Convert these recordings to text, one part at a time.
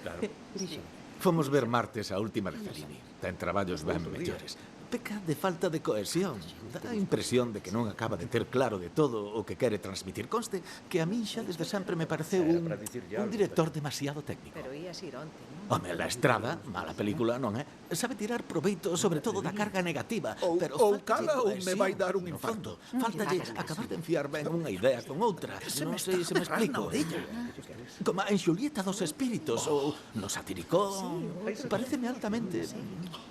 Claro. Fomos ver Martes a última de Fellini. Ten traballos ben mellores. Peca de falta de cohesión. Dá a impresión de que non acaba de ter claro de todo o que quere transmitir. Conste que a min xa desde sempre me pareceu un director demasiado técnico. Pero ías ir onte, non? Home, La Estrada, mala película, non é? Sabe tirar proveito sobre todo da carga negativa. Pero ou fáltalle cala ou me cohesión, vai dar un no infarto. fondo. Fáltalle acabar de enfiar ben unha idea con outra. Non sei se me explico. Como en Xulieta dos Espíritos ou no Satiricón. Pareceme altamente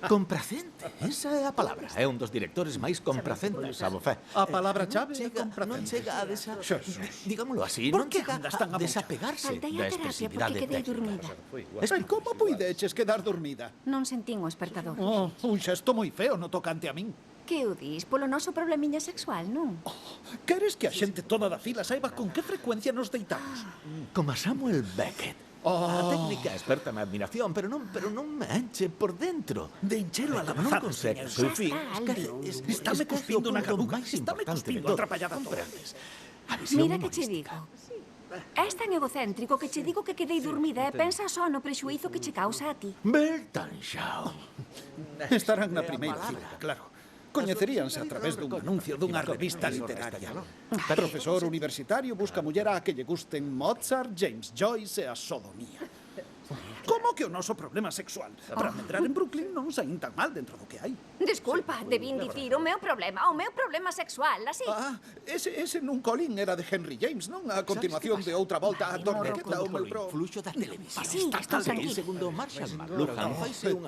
compracente. Esa é a palabra. É un dos directores máis compracentes, a bofé. A palabra chave é Non compracente. chega a digámoslo así, Por non que chega andas tan a abuchado? desapegarse Faltei da a terapia expresividade porque quedei técnica. dormida. E como puideches quedar dormida? Non sentín o espertador. Oh, un xesto moi feo no tocante a min. Que o dis? Polo noso problemiña sexual, non? Queres que a xente toda da fila saiba con que frecuencia nos deitamos? Como a Samuel Beckett. A técnica experta na admiración, pero non me enche por dentro. De enchelo a la Non mazada, consegue o señor. seu fin. Aldo. Estáme cuspindo na caduca. Estáme cuspindo atrapallada toda. Mira que che digo. És tan egocéntrico que che digo que quedei dormida e pensa só no prexuízo que che causa a ti. Beltanxao. Estarán na primeira fila, claro. Coñeceríanse a través dun anuncio dunha revista literaria. Profesor universitario busca muller á que lle gusten Mozart, James Joyce e a sodomía. Como que o noso problema sexual para medrar en Brooklyn non saín tan mal dentro do que hai? Desculpa, debín dicir o meu problema sexual, así. Ese nun colín era de Henry James, non? A continuación de outra volta a tornequeta o meu pro... Influxo da televisión. Sí, estou El tranquilo. segundo Marshall McLuhan faise un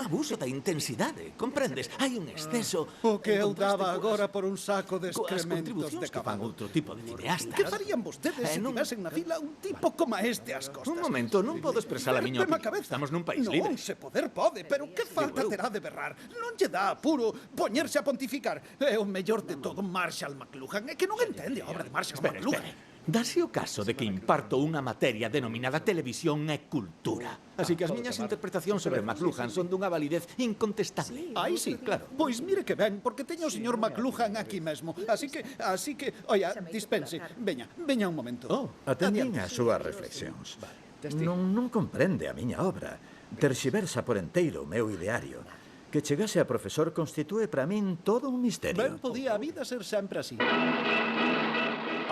abuso da intensidade, comprendes? Hai un exceso. O que eu en contraste daba agora por un saco de coas excrementos contribucións de que fan cabalo. outro tipo de cineastas. Que farían vostedes se non- tivesen na fila un tipo como este ás costas? Un momento, non podo expresar a miña Verteme opinión. cabeza. Estamos nun país non, libre. se poder pode, pero que falta terá de berrar? Non lle dá apuro poñerse a pontificar. É o mellor de todo Marshall McLuhan. É que non entende a obra de Marshall McLuhan. Dase o caso de que imparto unha materia denominada televisión e cultura. Así que as miñas interpretacións sobre McLuhan son dunha validez incontestable. Aí sí, claro. Pois mire que ben, porque teño o señor McLuhan aquí mesmo. Así que, oia, dispense. Veña un momento. Atendín as súas reflexións. Non comprende a miña obra. Terxiversa por enteiro o meu ideario. Que chegase a profesor constitúe para min todo un misterio. Ben podía a vida ser sempre así.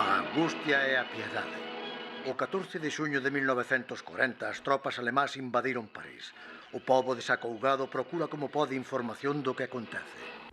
A angustia e a piedade. O 14 de xuño de 1940 as tropas alemás invadiron París. O pobo desacougado procura como pode información do que acontece.